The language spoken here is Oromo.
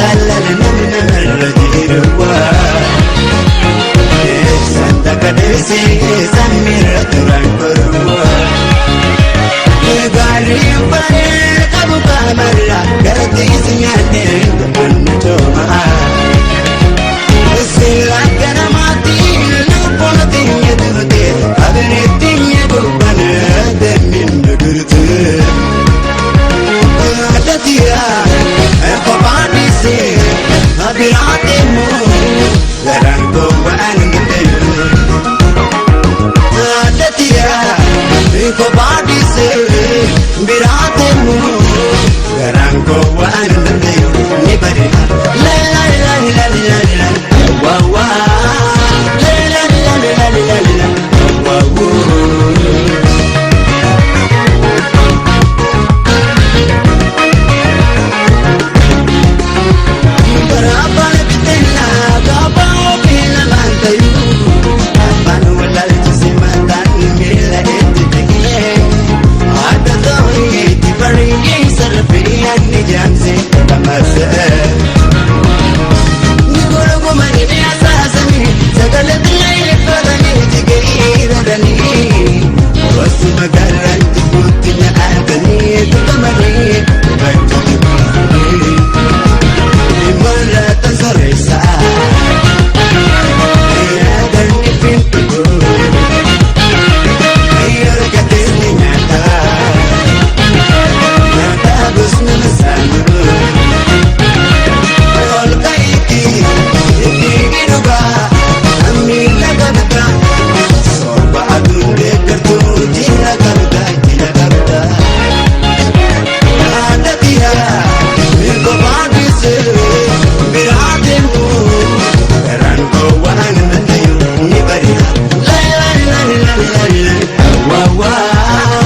jaalala namni namarra jiruwa santa kadeesse samira turan koruwa gaarii baay'ee qabu qaamarra garati sinyaate manna toomaa sila ganamaati lubbuun tinya durte abine tinya gubbana deemin durte adatiya kophaadhise abiraate moo garaan gowwaan guddeeru adatiya kophaadhise biraate moo garaan gowwaan guddeeru ni bade la la la la la la wow wow la la la la la la wow Sorry,